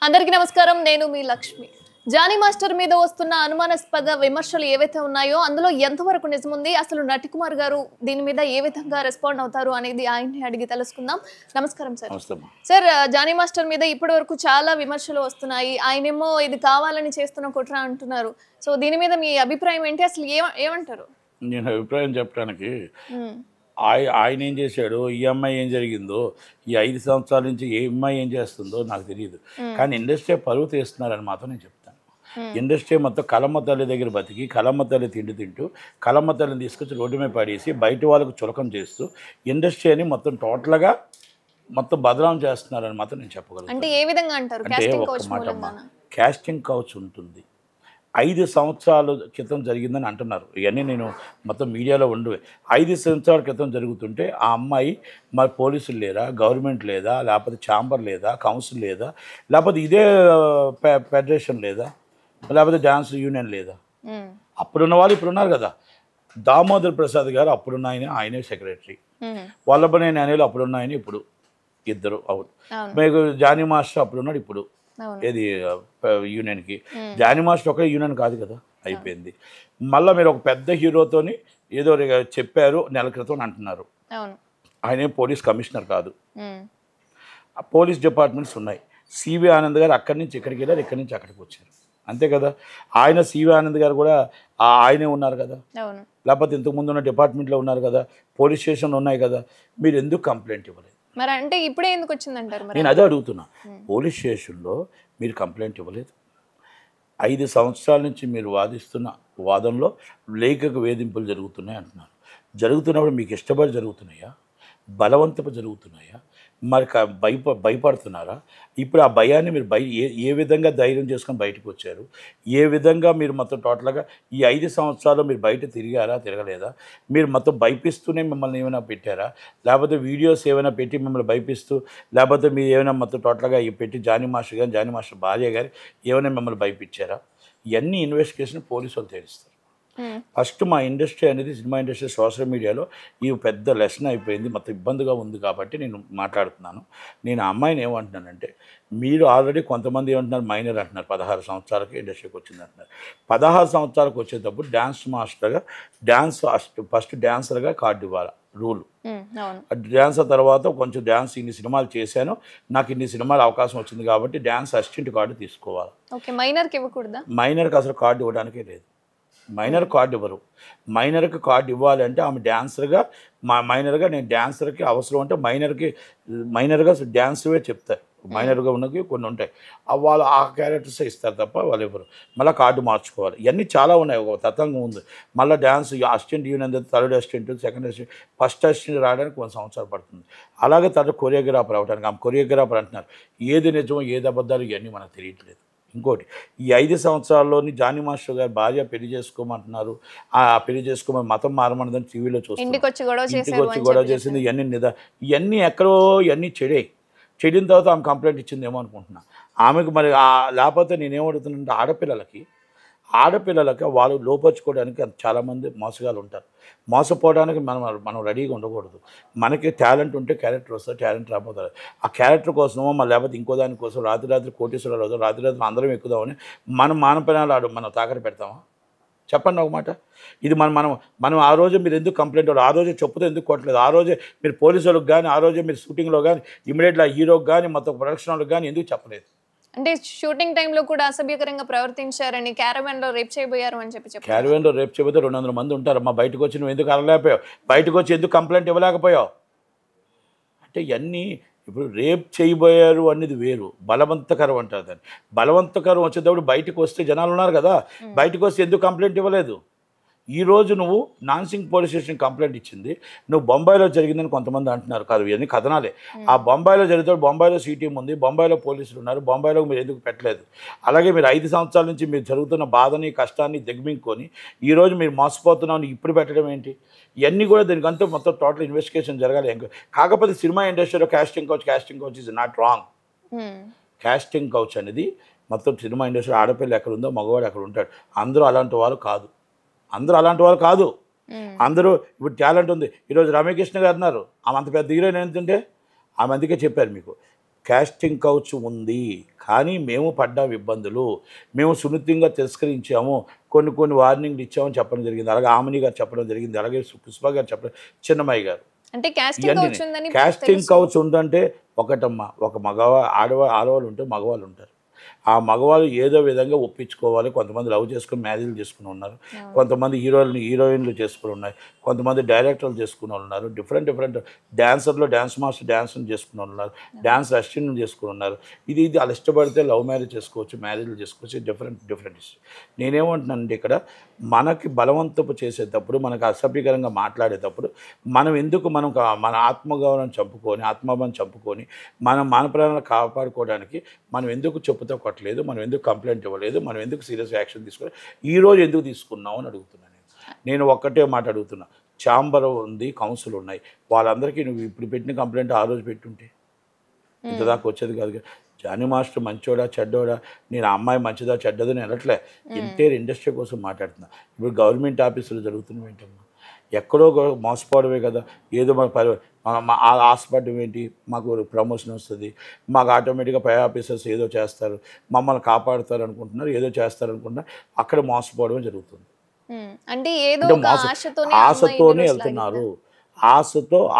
అందరికీ నమస్కారం. నేను మీ లక్ష్మి. జానీ మాస్టర్ మీద వస్తున్న అనుమానాస్పద విమర్శలు ఏవైతే ఉన్నాయో అందులో ఎంతవరకు నిజముంది, అసలు నటికుమార్ గారు దీని మీద ఏ విధంగా రెస్పాండ్ అవుతారు అనేది ఆయన్ని అడిగి తెలుసుకుందాం. నమస్కారం సార్. సార్, జానీ మాస్టర్ మీద ఇప్పటి వరకు చాలా విమర్శలు వస్తున్నాయి. ఆయనేమో ఇది కావాలని చేస్తున్న కుట్ర అంటున్నారు. సో దీని మీద మీ అభిప్రాయం ఏంటి? అసలు ఏమంటారు? నేను అభిప్రాయం చెప్పడానికి ఆయన ఏం చేశాడో, ఈ అమ్మాయి ఏం జరిగిందో, ఈ 5 సంవత్సరాల నుంచి ఏ అమ్మాయి ఏం చేస్తుందో నాకు తెలియదు. కానీ ఇండస్ట్రీ పరువు తీస్తున్నారని మాత్రం నేను చెప్తాను. ఇండస్ట్రీ మొత్తం కలమ్మ తల్లి దగ్గర బతికి కలమ్మ తల్లి తింటూ కలమ్మ తల్లిని తీసుకొచ్చి రోడ్డు మీద పడేసి బయట వాళ్ళకు చులకం చేస్తూ ఇండస్ట్రీని మొత్తం టోటల్గా మొత్తం బదనాం చేస్తున్నారని మాత్రం నేను చెప్పగలను. అంటే ఏ విధంగా అంటారు? అంటే ఒక్క మాట అమ్మా, క్యాస్టింగ్ కౌచ్ ఉంటుంది. 5 సంవత్సరాల క్రితం జరిగిందని అంటున్నారు. ఇవన్నీ నేను మొత్తం మీడియాలో ఉండే 5 సంవత్సరాల క్రితం జరుగుతుంటే ఆ అమ్మాయి మరి పోలీసులు లేదా, గవర్నమెంట్ లేదా, లేకపోతే ఛాంబర్ లేదా, కౌన్సిల్ లేదా, లేకపోతే ఇదే ఫెడరేషన్ లేదా, లేకపోతే డ్యాన్స్ యూనియన్ లేదా? అప్పుడున్న వాళ్ళు ఇప్పుడు ఉన్నారు కదా. దామోదర్ ప్రసాద్ గారు అప్పుడున్న ఆయనే సెక్రటరీ, వల్లభనేని అనిల్ అప్పుడున్న ఆయన ఇప్పుడు ఇద్దరు అవును. మీకు జానీ మాస్టర్ అప్పుడున్నాడు ఇప్పుడు ఏది యూనియన్కి. జానీ మాస్టర్ ఒక యూనియన్ కాదు కదా, అయిపోయింది. మళ్ళీ మీరు ఒక పెద్ద హీరోతోని ఏదో చెప్పారు నెల క్రితం అంటున్నారు. ఆయన పోలీస్ కమిషనర్ కాదు, పోలీస్ డిపార్ట్మెంట్స్ ఉన్నాయి. సివి ఆనంద్ గారు అక్కడి నుంచి ఇక్కడికి వెళ్ళారు, ఇక్కడి నుంచి అక్కడికి వచ్చారు, అంతే కదా. ఆయన సివి ఆనంద్ గారు కూడా ఆయనే ఉన్నారు కదా, లేకపోతే ఇంతకుముందు ఉన్న డిపార్ట్మెంట్లో ఉన్నారు కదా, పోలీస్ స్టేషన్లు ఉన్నాయి కదా. మీరు ఎందుకు కంప్లైంట్ ఇవ్వలేదు? మరి అంటే ఇప్పుడే ఎందుకు వచ్చిందంటారు? నేను అదే అడుగుతున్నా. పోలీస్ స్టేషన్లో మీరు కంప్లైంట్ ఇవ్వలేదు. 5 సంవత్సరాల నుంచి మీరు వాదిస్తున్న వాదనలో లేఖకు వేధింపులు జరుగుతున్నాయి అంటున్నారు. జరుగుతున్నప్పుడు మీకు ఇష్టపడి జరుగుతున్నాయా, బలవంతపు జరుగుతున్నాయా, మరి భయపడుతున్నారా? ఇప్పుడు ఆ భయాన్ని మీరు ఏ విధంగా ధైర్యం చేసుకొని బయటకు వచ్చారు? ఏ విధంగా మీరు మొత్తం టోటల్గా ఈ 5 సంవత్సరాలు మీరు బయట తిరిగారా, తిరగలేదా? మీరు మొత్తం భయపిస్తూనే మిమ్మల్ని ఏమైనా పెట్టారా, లేకపోతే వీడియోస్ ఏమైనా పెట్టి మిమ్మల్ని భయపిస్తూ, లేకపోతే మీరు ఏమైనా మొత్తం టోటల్గా పెట్టి జానీ మాస్టర్ గారు, జానీ మాస్టర్ భార్య గారు ఏమైనా మిమ్మల్ని భయపించారా? ఇవన్నీ ఇన్వెస్టిగేషన్ పోలీసు వాళ్ళు తెలుస్తారు. ఫస్ట్ మా ఇండస్ట్రీ అనేది, సినిమా ఇండస్ట్రీ సోషల్ మీడియాలో ఈ పెద్ద లెసన్ అయిపోయింది, మొత్తం ఇబ్బందిగా ఉంది కాబట్టి నేను మాట్లాడుతున్నాను. నేను ఆ అమ్మాయిని ఏమంటున్నానంటే, మీరు ఆల్రెడీ కొంతమంది ఏమంటున్నారు, మైనర్ అంటున్నారు, 16 సంవత్సరాలకి ఇండస్ట్రీకి వచ్చింది అంటున్నారు. 16 సంవత్సరాలకు వచ్చేటప్పుడు డ్యాన్స్ మాస్టర్గా ఫస్ట్ డ్యాన్సర్గా కార్డు ఇవ్వాలి రూల్. డ్యాన్సర్ తర్వాత కొంచెం డ్యాన్స్ ఇన్ని సినిమాలు చేశాను, నాకు ఇన్ని సినిమాలు అవకాశం వచ్చింది కాబట్టి డ్యాన్స్ అసిస్టెంట్ కార్డు తీసుకోవాలి. మైనర్కి అసలు కార్డు ఇవ్వడానికే లేదు. మైనర్ కార్డు ఇవ్వరు. మైనర్కి కార్డు ఇవ్వాలి అంటే ఆమె డ్యాన్సర్గా, మైనర్గా నేను డ్యాన్సర్కి అవసరం అంటే మైనర్గా డ్యాన్స్వే చెప్తారు. మైనర్గా ఉన్నకి కొన్ని ఉంటాయి, వాళ్ళు ఆ క్యారెక్టర్స్ ఇస్తారు తప్ప వాళ్ళు ఇవ్వరు. మళ్ళీ కార్డు మార్చుకోవాలి. ఇవన్నీ చాలా ఉన్నాయి, ఒక తతంగం ఉంది. మళ్ళీ dance assistant union, third assistant, second assistant, first assistant రావడానికి కొన్ని సంవత్సరాలు పడుతుంది. అలాగే తర్వాత కొరియోగ్రాఫర్ అవడానికి, ఆమె కొరియోగ్రాఫర్ అంటున్నారు. ఏది నిజమో ఏది అబద్ధాలు ఇవన్నీ మనకు తెలియట్లేదు. ఇంకోటి, ఈ 5 సంవత్సరాల్లోని జానీ మాస్టర్ గారు భార్య పెళ్లి చేసుకోమంటున్నారు, ఆ పెళ్లి చేసుకోమని మతం మారమన్నదని టీవీలో చూస్తాం. ఇంటికి వచ్చి గొడవ చేసింది, ఇవన్నీ ఎక్కడో ఇవన్నీ చెడిన తర్వాత ఆమె కంప్లైంట్ ఇచ్చిందేమో అనుకుంటున్నా. ఆమెకు మరి లేకపోతే నేనేమడుగుతున్నానంటే, ఆడపిల్లలకి వాళ్ళు లోపరుచుకోవడానికి చాలామంది మోసగాళ్ళు ఉంటారు. మోసపోవడానికి మనం రెడీగా ఉండకూడదు. మనకి టాలెంట్ ఉంటే క్యారెక్టర్ వస్తుంది, టాలెంట్ రాకపోతే ఆ క్యారెక్టర్ కోసమో లేకపోతే ఇంకో దానికోసం రాత్రి కోటేశ్వరాలు అవుతాం, రాత్రి అందరం ఎక్కుదామని మనం మానపనాలు మనం తాకట్టు పెడతామా? చెప్పండి ఒక మాట. ఇది మనం ఆ రోజు మీరు ఎందుకు కంప్లైంట్ అవ్వరు? ఆ రోజే చెప్పుతో ఎందుకు కొట్టలేదు? ఆ రోజే మీరు పోలీసు వాళ్ళకి కానీ, ఆ రోజే మీరు షూటింగ్లో కానీ, ఇమీడియట్గా హీరోకి కానీ, మొత్తం ప్రొడక్షన్ వాళ్ళకి కానీ ఎందుకు చెప్పలేదు? అంటే షూటింగ్ టైంలో కూడా అసభ్యకరంగా ప్రవర్తించారని, క్యారవాన్లో రేప్ చేయబోయారు అని చెప్పి క్యారవాన్లో రేప్ చేయబోతే 200 మంది ఉంటారు. అమ్మా, బయటకు వచ్చి నువ్వు ఎందుకు అనలేకపోయావు? బయటకు వచ్చి ఎందుకు కంప్లైంట్ ఇవ్వలేకపోయావు? అంటే ఇవన్నీ ఇప్పుడు రేప్ చేయబోయారు అనేది వేరు, బలవంతకరం అంటారు దాన్ని. బలవంతకరం వచ్చేటప్పుడు బయటకు వస్తే జనాలు ఉన్నారు కదా, బయటకు వస్తే ఎందుకు కంప్లైంట్ ఇవ్వలేదు? ఈరోజు నువ్వు నాన్సింగ్ పోలీస్ స్టేషన్ కంప్లైంట్ ఇచ్చింది, నువ్వు బొంబాయిలో జరిగిందని కొంతమంది అంటున్నారు. కాదు, ఇవన్నీ కథనాలే. ఆ బొంబాయిలో జరిగితే బొంబాయిలో సిటీఎం ఉంది, బొంబాయిలో పోలీసులు ఉన్నారు, బొంబాయిలో మీరు ఎందుకు పెట్టలేదు? అలాగే మీరు 5 సంవత్సరాల నుంచి మీరు జరుగుతున్న బాధని, కష్టాన్ని దిగమింగుకొని ఈరోజు మీరు మోసపోతున్నామని ఇప్పుడు పెట్టడం ఏంటి? ఇవన్నీ కూడా దీనికంతా మొత్తం టోటల్ ఇన్వెస్టిగేషన్ జరగాలి. కాకపోతే సినిమా ఇండస్ట్రీలో casting couch is not wrong. Casting couch అనేది మొత్తం సినిమా ఇండస్ట్రీ ఆడపిల్ల ఎక్కడ ఉందో మగవాడు ఎక్కడ ఉంటాడు. అందరూ అలాంటి వాళ్ళు కాదు. అందరూ ఇప్పుడు టాలెంట్ ఉంది. ఈరోజు రమ్యకృష్ణ గారు అన్నారు, ఆమె అంత పెద్ద హీరోయిన్ ఏంటంటే ఆమె అందుకే చెప్పారు మీకు, కాస్టింగ్ కౌచ్ ఉంది, కానీ మేము పడ్డాం ఇబ్బందులు, మేము సున్నితంగా తిరస్కరించాము, కొన్ని వార్నింగ్లు ఇచ్చామని చెప్పడం జరిగింది. అలాగే ఆమని గారు చెప్పడం జరిగింది, అలాగే పుష్ప గారు చెప్పడం, చిన్నమ్మాయి గారు. అంటే కాస్టింగ్ కౌచ్ ఉందని కాస్టింగ్ కౌచ్ ఉందంటే ఒకటమ్మా, ఒక ఆడవాళ్ళు ఉంటే మగవాళ్ళు ఉంటారు. ఆ మగవాళ్ళు ఏదో విధంగా ఒప్పించుకోవాలి. కొంతమంది లవ్ చేసుకుని మ్యారేజ్లు చేసుకుని ఉన్నారు, కొంతమంది హీరోయిన్లు చేసుకుని ఉన్నాయి, కొంతమంది డైరెక్టర్లు చేసుకుని ఉన్నారు, డిఫరెంట్ డాన్సర్లు డాన్స్ మాస్టర్ డాన్స్ని చేసుకుని ఉన్నారు, డాన్స్ అసిస్టెంట్లు చేసుకుని ఉన్నారు. ఇది వాళ్ళు ఇష్టపడితే లవ్ మ్యారేజ్ చేసుకోవచ్చు, మ్యారేజ్లు చేసుకోవచ్చు, డిఫరెంట్ ఇష్యూ. నేనేమంటున్నానంటే ఇక్కడ మనకి బలవంతపు చేసేటప్పుడు, మనకు అసభ్యకరంగా మాట్లాడేటప్పుడు మనం ఎందుకు మన ఆత్మగౌరవం చంపుకొని, ఆత్మాభిమానం చంపుకొని, మన ప్రాణాలను కాపాడుకోవడానికి మనం ఎందుకు చెప్పుతో కొట్టలేదు, మనం ఎందుకు కంప్లైంట్ ఇవ్వలేదు, మనం ఎందుకు సీరియస్ యాక్షన్ తీసుకోలేదు, ఈరోజు ఎందుకు తీసుకున్నావు అని అడుగుతున్నాను. నేను ఒక్కటే మాట అడుగుతున్నా, ఛాంబర్ ఉంది, కౌన్సిల్ ఉన్నాయి, వాళ్ళందరికీ నువ్వు ఇప్పుడు పెట్టిన కంప్లైంట్ ఆ రోజు పెట్టుంటే ఇంతదాకా వచ్చేది కాదు. జానీ మాస్టర్ మంచోడా చెడ్డోడా, నేను ఆ అమ్మాయి మంచిదా చెడ్డదని అనట్లే, ఎంటైర్ ఇండస్ట్రీ కోసం మాట్లాడుతున్నా. ఇప్పుడు గవర్నమెంట్ ఆఫీసులు జరుగుతున్నవి ఏంటమ్మా, ఎక్కడో మోసపోవడమే కదా. ఏదో మా ఆశపడడం ఏంటి, మాకు ప్రమోషన్ వస్తుంది, మాకు ఆటోమేటిక్గా పై ఆఫీసర్స్ ఏదో చేస్తారు, మమ్మల్ని కాపాడుతారు అనుకుంటున్నారు, ఏదో చేస్తారు అనుకుంటున్నారు, అక్కడ మోసపోవడమే జరుగుతుంది. అంటే ఏదో ఆశతోనే వెళ్తున్నారు,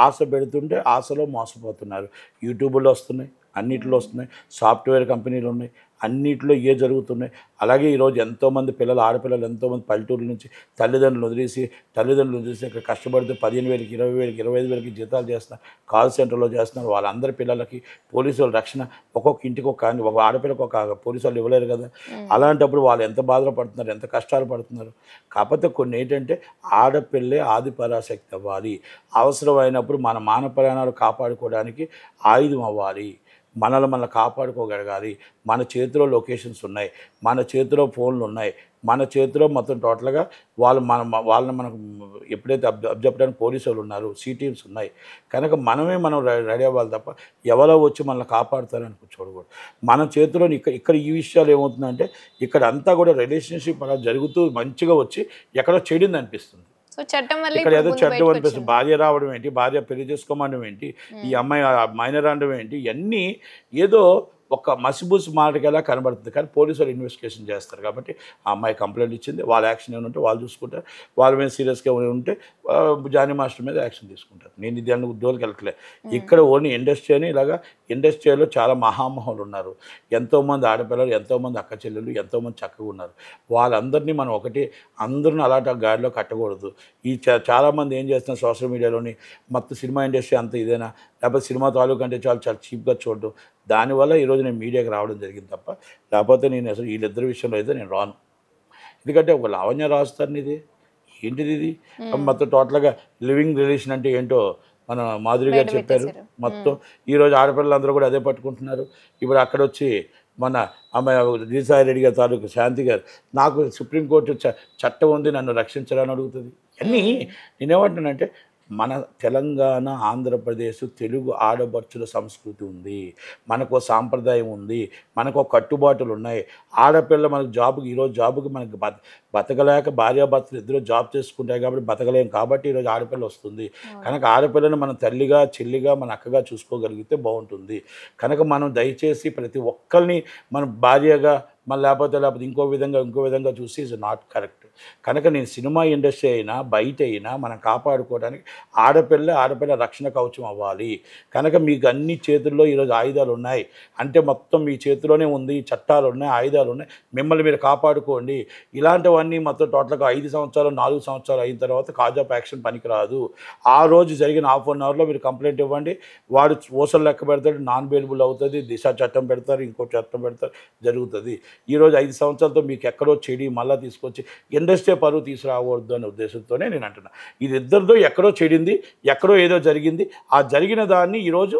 ఆశ పెడుతుంటే ఆశలో మోసపోతున్నారు. యూట్యూబ్లో వస్తున్నాయి, అన్నిట్లో వస్తున్నాయి, సాఫ్ట్వేర్ కంపెనీలు ఉన్నాయి, అన్నిట్లో జరుగుతున్నాయి. అలాగే ఈరోజు ఎంతోమంది ఆడపిల్లలు ఎంతోమంది పల్లెటూరు నుంచి తల్లిదండ్రులు వదిలేసి ఇక్కడ కష్టపడితే 15,000, 20,000, 25,000 జీతాలు చేస్తున్నారు, కాల్ సెంటర్లో చేస్తున్నారు. వాళ్ళందరి పిల్లలకి పోలీసుల రక్షణ, ఒక్కొక్క ఇంటికి ఒక ఆడపిల్లకు ఒక పోలీసు వాళ్ళు ఇవ్వలేరు కదా. అలాంటప్పుడు వాళ్ళు ఎంత బాధలు పడుతున్నారు, ఎంత కష్టాలు పడుతున్నారు. కాకపోతే కొన్ని ఏంటంటే ఆడపిల్లే ఆది పరాశక్తి అవ్వాలి, అవసరమైనప్పుడు మన మాన ప్రాణాలు కాపాడుకోవడానికి ఆయుధం అవ్వాలి, మనల్ని కాపాడుకోగలగాలి. మన చేతిలో లొకేషన్స్ ఉన్నాయి, మన చేతిలో ఫోన్లు ఉన్నాయి, మన చేతిలో మొత్తం టోటల్గా వాళ్ళని మనకు ఎప్పుడైతే అబ్జెప్టానికి పోలీసు వాళ్ళు ఉన్నారు, టీమ్స్ ఉన్నాయి. కనుక మనం రెడీ అవ్వాలి తప్ప ఎవరో వచ్చి మనల్ని కాపాడుతారని చూడకూడదు. మన చేతిలో ఇక్కడ ఈ విషయాలు ఏమవుతుందంటే ఇక్కడ అంతా కూడా రిలేషన్షిప్ అలా జరుగుతూ మంచిగా వచ్చి ఎక్కడో చెడింది అనిపిస్తుంది. ఇక్కడ ఏదో చెడ్డం అనిపిస్తుంది. భార్య రావడం ఏంటి, భార్య పెళ్లి చేసుకోమనడం ఏంటి, ఈ అమ్మాయి మైనర్ అనడం ఏంటి, ఇవన్నీ ఏదో ఒక మసిబూసి మాటకెలా కనబడుతుంది. కానీ పోలీసులు ఇన్వెస్టిగేషన్ చేస్తారు కాబట్టి ఆ అమ్మాయి కంప్లైంట్ ఇచ్చింది, వాళ్ళ యాక్షన్ ఏమైనా ఉంటే వాళ్ళు చూసుకుంటారు, వాళ్ళ మీద సీరియస్గా ఉంటే జానీ మాస్టర్ మీద యాక్షన్ తీసుకుంటారు. నేను ఇది అన్న ఉద్యోగాలకు వెళ్ళట్లే. ఇక్కడ ఓన్లీ ఇండస్ట్రీ అని ఇలాగా ఇండస్ట్రీలో చాలా మహామహులు ఉన్నారు, ఎంతోమంది ఆడపిల్లలు, ఎంతోమంది అక్క చెల్లెలు, ఎంతోమంది చక్కగా ఉన్నారు. వాళ్ళందరినీ మనం అందరిని అలాంటి గాడిలో కట్టకూడదు. చాలామంది ఏం చేస్తున్నారు సోషల్ మీడియాలోని మొత్తం సినిమా ఇండస్ట్రీ అంతా ఇదేనా, లేకపోతే సినిమా తాలూకు అంటే చాలా చీప్గా చూడడం, దానివల్ల ఈరోజు నేను మీడియాకి రావడం జరిగింది తప్ప లేకపోతే నేను అసలు వీళ్ళిద్దరి విషయంలో అయితే నేను రాను. ఎందుకంటే ఒక లావణ్య రాస్తారని ఏంటిది ఇది మొత్తం టోటల్గా లివింగ్ రిలేషన్ అంటే ఏంటో మన మాధురి గారు చెప్పారు. మొత్తం ఈరోజు ఆడపిల్లలందరూ కూడా అదే పట్టుకుంటున్నారు. ఇప్పుడు అక్కడ వచ్చి మన ఆమె రీసాయి రెడ్డి గారు తాలూకు శాంతి గారు, నాకు సుప్రీంకోర్టు చట్టం ఉంది నన్ను రక్షించాలని అడుగుతుంది. అన్నీ నేనేమంటున్నానంటే మన తెలంగాణ, ఆంధ్రప్రదేశ్, తెలుగు ఆడపడుచుల సంస్కృతి ఉంది, మనకు సాంప్రదాయం ఉంది, మనకు కట్టుబాటులు ఉన్నాయి. ఆడపిల్ల మనకు ఈరోజు జాబుకి మనకు బతకలేక భార్యాభర్తలు ఇద్దరు జాబ్ చేసుకుంటాయి కాబట్టి బతకలేం, కాబట్టి ఈరోజు ఆడపిల్ల వస్తుంది. కనుక ఆడపిల్లని మన తల్లిగా, చెల్లిగా, మన అక్కగా చూసుకోగలిగితే బాగుంటుంది. కనుక మనం దయచేసి ప్రతి ఒక్కరిని మన భార్యగా లేకపోతే ఇంకో విధంగా చూసి ఇస్ నాట్ కరెక్ట్. కనుక నేను సినిమా ఇండస్ట్రీ అయినా బయట అయినా మనం కాపాడుకోవడానికి ఆడపిల్ల రక్షణ కవచం అవ్వాలి. కనుక మీకు అన్ని చేతుల్లో ఈరోజు ఆయుధాలు ఉన్నాయి అంటే మొత్తం మీ చేతిలోనే ఉంది, చట్టాలు ఉన్నాయి, ఆయుధాలు ఉన్నాయి, మిమ్మల్ని మీరు కాపాడుకోండి. ఇలాంటివన్నీ మొత్తం టోటల్గా 5 సంవత్సరాలు 4 సంవత్సరాలు అయిన తర్వాత కాజ్ ఆఫ్ యాక్షన్ పనికిరాదు. ఆ రోజు జరిగిన ½ అన్ అవర్లో మీరు కంప్లైంట్ ఇవ్వండి, వాడు ఓసలు లెక్క పెడతాడు, నాన్ బెయిలబుల్ అవుతుంది, దిశ చట్టం పెడతారు, ఇంకో చట్టం పెడతారు, జరుగుతుంది. ఈరోజు 5 సంవత్సరాలతో మీకు ఎక్కడో చెడి మళ్ళీ తీసుకొచ్చి ఇండస్ట్రీ పరువు తీసుకురాకూడదు అనే ఉద్దేశంతోనే నేను అంటున్నా. ఇది ఇద్దరితో ఎక్కడో చెడింది, ఎక్కడో ఏదో జరిగింది, ఆ జరిగిన దాన్ని ఈరోజు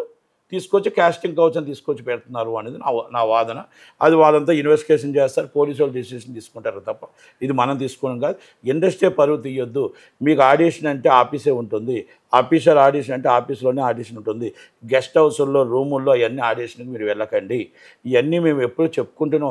తీసుకొచ్చి కాస్టింగ్ కౌచ్ తీసుకొచ్చి పెడుతున్నారు అనేది నా వాదన. అది వాళ్ళంతా ఇన్వెస్టిగేషన్ చేస్తారు, పోలీసు వాళ్ళు డిసిషన్ తీసుకుంటారు తప్ప ఇది మనం తీసుకోవడం కాదు. ఇండస్ట్రీ పరువు తీయొద్దు. మీకు ఆడిషన్ అంటే ఆఫీసే ఉంటుంది, ఆఫీసర్ ఆడిషన్ అంటే ఆఫీస్లోనే ఆడిషన్ ఉంటుంది, గెస్ట్ హౌస్ల్లో రూముల్లో అవన్నీ ఆడిషన్కి మీరు వెళ్ళకండి. ఇవన్నీ మేము ఎప్పుడు చెప్పుకుంటూ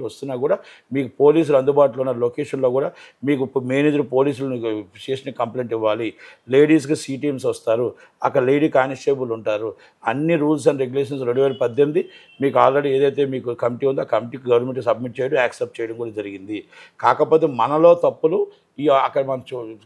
వస్తున్నా కూడా మీకు పోలీసులు అందుబాటులో ఉన్న లొకేషన్లో కూడా మీకు మేనేజర్ పోలీసులు స్టేషన్కి కంప్లైంట్ ఇవ్వాలి. లేడీస్కి సి టీమ్స్ వస్తారు, అక్కడ లేడీ కానిస్టేబుల్ ఉంటారు. అన్ని రూల్స్ అండ్ రెగ్యులేషన్స్ 2018 మీకు ఆల్రెడీ ఏదైతే మీకు కమిటీ ఉందో ఆ కమిటీకి గవర్నమెంట్ సబ్మిట్ చేయడం, యాక్సెప్ట్ చేయడం కూడా జరిగింది. కాకపోతే మనలో తప్పులు అక్కడ మనం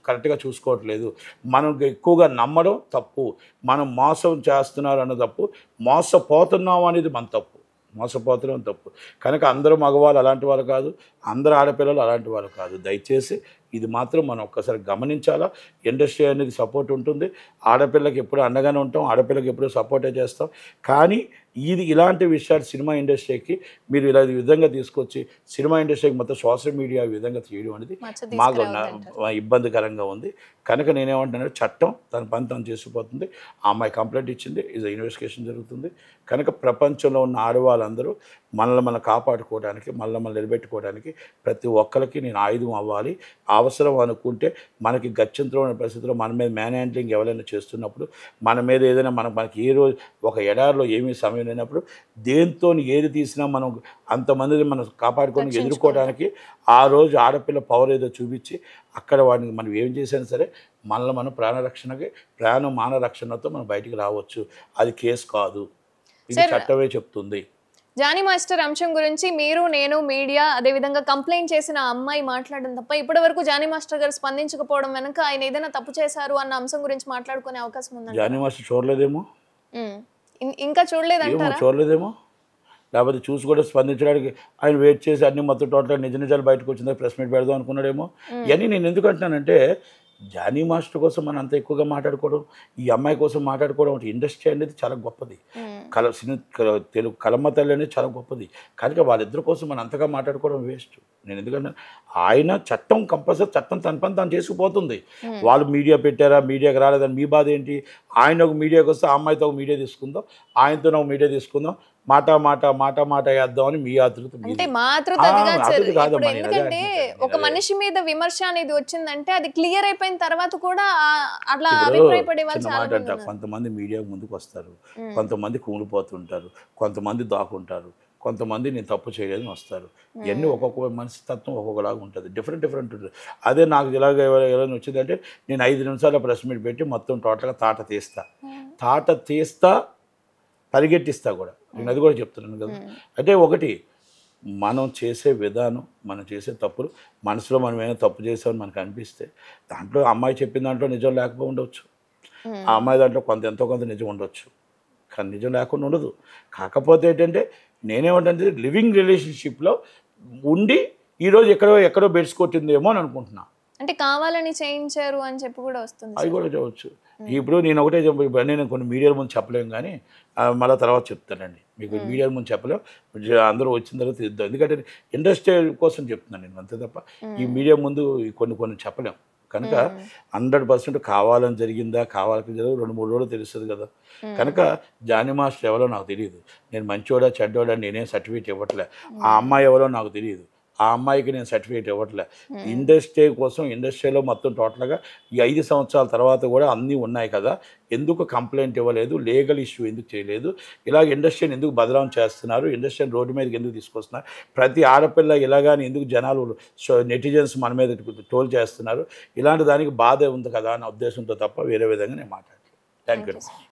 కరెక్ట్గా చూసుకోవట్లేదు. మనం ఎక్కువగా నమ్మడం తప్పు, మనం మోసం చేస్తున్నారు అన్న తప్పు, మోసపోతున్నాం అనేది మన తప్పు, మోసపోతున్నాం తప్పు. కనుక అందరూ మగవాళ్ళు అలాంటి వాళ్ళు కాదు, అందరు ఆడపిల్లలు అలాంటి వాళ్ళు కాదు. దయచేసి ఇది మాత్రం మనం ఒక్కసారి గమనించాలా. ఇండస్ట్రీ అనేది సపోర్ట్ ఉంటుంది, ఆడపిల్లకి ఎప్పుడు అండగానే ఉంటాం, ఆడపిల్లకి ఎప్పుడు సపోర్టే చేస్తాం. కానీ ఇలాంటి విషయాలు సినిమా ఇండస్ట్రీకి మీరు ఇలా ఈ విధంగా తీసుకొచ్చి సినిమా ఇండస్ట్రీకి మొత్తం సోషల్ మీడియా ఈ విధంగా చేయడం అనేది మాకు ఇబ్బందికరంగా ఉంది. కనుక నేనేమంటున్నాను, చట్టం తన పని తను చేసుకుపోతుంది. ఆ అమ్మాయి కంప్లైంట్ ఇచ్చింది, ఇది ఇన్వెస్టిగేషన్ జరుగుతుంది. కనుక ప్రపంచంలో ఉన్న ఆడవాళ్ళందరూ మనల్ని మనం కాపాడుకోవడానికి, మనల్ని నిలబెట్టుకోవడానికి ప్రతి ఒక్కరికి నేను ఆయుధం అవ్వాలి. అవసరం అనుకుంటే మనకి గత్యంతరం ఉన్న పరిస్థితుల్లో మన మీద మ్యాన్ హ్యాండ్లింగ్ ఎవరైనా చేస్తున్నప్పుడు, మన మీద ఏదైనా మనకి ఏ రోజు ఒక ఎడారిలో ఏమీ సమయం లేనప్పుడు దేంతో ఏది తీసినా మనం అంతమందిని మనం కాపాడుకొని ఎదుర్కోవడానికి ఆ రోజు ఆడపిల్ల పవర్ ఏదో చూపించి అక్కడ వాడిని మనం ఏం చేసినా సరే మనల్ని మనం మాన రక్షణతో మనం బయటికి రావచ్చు. అది కేసు కాదు, ఇది చట్టమే చెప్తుంది. జానీ మాస్టర్ అంశం గురించి మీరు, నేను, మీడియా, అదేవిధంగా కంప్లైంట్ చేసిన అమ్మాయి మాట్లాడడం తప్ప ఇప్పటి వరకు జానీ మాస్టర్ గారు స్పందించకపోవడం వెనక ఆయన ఏదైనా తప్పు చేశారు అన్న అంశం గురించి మాట్లాడుకునే అవకాశం ఉందండి. జానీ మాస్టర్ చూడలేదేమో, ఇంకా చూడలేదంటారా? చూడలేదేమో, లేకపోతే చూసి కూడా స్పందించడానికి ఆయన వెయిట్ చేసి అన్ని మొత్తం టోటల్ నిజాలు బయటకు వచ్చిందా ప్రెస్ మీట్ పెడదాం అనుకున్నాడేమో. ఇవన్నీ నేను ఎందుకు అంటున్నానంటే, జానీ మాస్టర్ కోసం మనం అంత ఎక్కువగా మాట్లాడుకోవడం, ఈ అమ్మాయి కోసం మాట్లాడుకోవడం, ఇండస్ట్రీ అనేది చాలా గొప్పది, తెలుగు కలమ్మ తల్లి అనేది చాలా గొప్పది. కనుక వాళ్ళిద్దరి కోసం మనం అంతగా మాట్లాడుకోవడం వేస్ట్. నేను ఎందుకంటే ఆయన చట్టం కంపల్సరీ చట్టం తన పని తాను చేసుకుపోతుంది. వాళ్ళు మీడియా పెట్టారా, మీడియాకి రాలేదని మీ బాధ ఏంటి? ఆయన ఒక మీడియాకి వస్తే ఆ అమ్మాయితో ఒక మీడియా తీసుకుందాం, ఆయనతో ఒక మీడియా తీసుకుందాం, మాట వేద్దామని మీ ఆతృత. అంటే ఎందుకంటే ఒక మనిషి మీద విమర్శ అనేది వచ్చిందంటే అది క్లియర్ అయిపోయిన తర్వాత కూడా అట్లా అభిప్రాయపడే వాళ్ళు చాలా మంది ఉన్నారు. కొంతమంది మీడియా ముందుకు వస్తారు, కొంతమంది కూలిపోతుంటారు, కొంతమంది దాక్కుంటారు, కొంతమంది నేను తప్పు చేయలేదని వస్తారు. ఇవన్నీ ఒక్కొక్క మనిషి తత్వం ఒక్కొక్కలాగా ఉంటుంది, డిఫరెంట్ ఉంటుంది. అదే నాకు ఇలాగ ఎవరైనా వచ్చిందంటే నేను 5 నిమిషాల ప్రెస్ మీట్ పెట్టి మొత్తం టోటల్గా తాట తీస్తా పరిగెట్టిస్తా కూడా. నేను అది కూడా చెప్తున్నాను కదా. అంటే ఒకటి, మనం చేసే విధానం, మనం చేసే తప్పులు, మనసులో మనం ఏమైనా తప్పు చేసామని మనకు అనిపిస్తే దాంట్లో అమ్మాయి చెప్పిన దాంట్లో నిజం లేకపోయి ఉండవచ్చు, ఆ అమ్మాయి దాంట్లో ఎంతో కొంత నిజం ఉండొచ్చు, కానీ నిజం లేకుండా ఉండదు. కాకపోతే ఏంటంటే నేనేమంటే లివింగ్ రిలేషన్షిప్లో ఉండి ఈరోజు ఎక్కడో బెడ్స్ కొట్టిందేమో అని అనుకుంటున్నా. అంటే కావాలని చేయించారు అని చెప్పి కూడా వస్తుంది, అది కూడా చెప్పవచ్చు. ఇప్పుడు నేను ఒకటే నేను కొన్ని మీడియాల ముందు చెప్పలేము, కానీ మళ్ళీ తర్వాత చెప్తానండి మీకు. మీడియాల ముందు చెప్పలేము, అందరూ వచ్చిన తర్వాత ఇద్దాం. ఎందుకంటే ఇండస్ట్రీ కోసం చెప్తున్నాను నేను, అంతే తప్ప ఈ మీడియా ముందు కొన్ని చెప్పలేము. కనుక 100% కావాలని జరిగిందా, కావాలని జరిగింది 2-3 రోజులు తెలుస్తుంది కదా. కనుక జానీ మాస్టర్ ఎవరో నాకు తెలియదు, నేను మంచోడా చెడ్డోడా నేనేం సర్టిఫికేట్ ఇవ్వట్లే. ఆ అమ్మాయి ఎవరో నాకు తెలియదు, ఆ అమ్మాయికి నేను సర్టిఫికేట్ ఇవ్వట్లే. ఇండస్ట్రీ కోసం, ఇండస్ట్రీలో మొత్తం టోటల్గా ఈ 5 సంవత్సరాల తర్వాత కూడా అన్నీ ఉన్నాయి కదా, ఎందుకు కంప్లైంట్ ఇవ్వలేదు, లీగల్ ఇష్యూ ఎందుకు చేయలేదు, ఇలాగ ఇండస్ట్రీని ఎందుకు బదలాం చేస్తున్నారు, ఇండస్ట్రీని రోడ్డు మీదకి ఎందుకు తీసుకొస్తున్నారు, ప్రతి ఆడపిల్ల ఇలాగాని ఎందుకు జనాలు నెటిజన్స్ మన మీద ట్రోల్ చేస్తున్నారు, ఇలాంటి దానికి బాధ ఉంది కదా అన్న ఉద్దేశంతో తప్ప వేరే విధంగా నేను మాట్లాడలేదు. Thank you.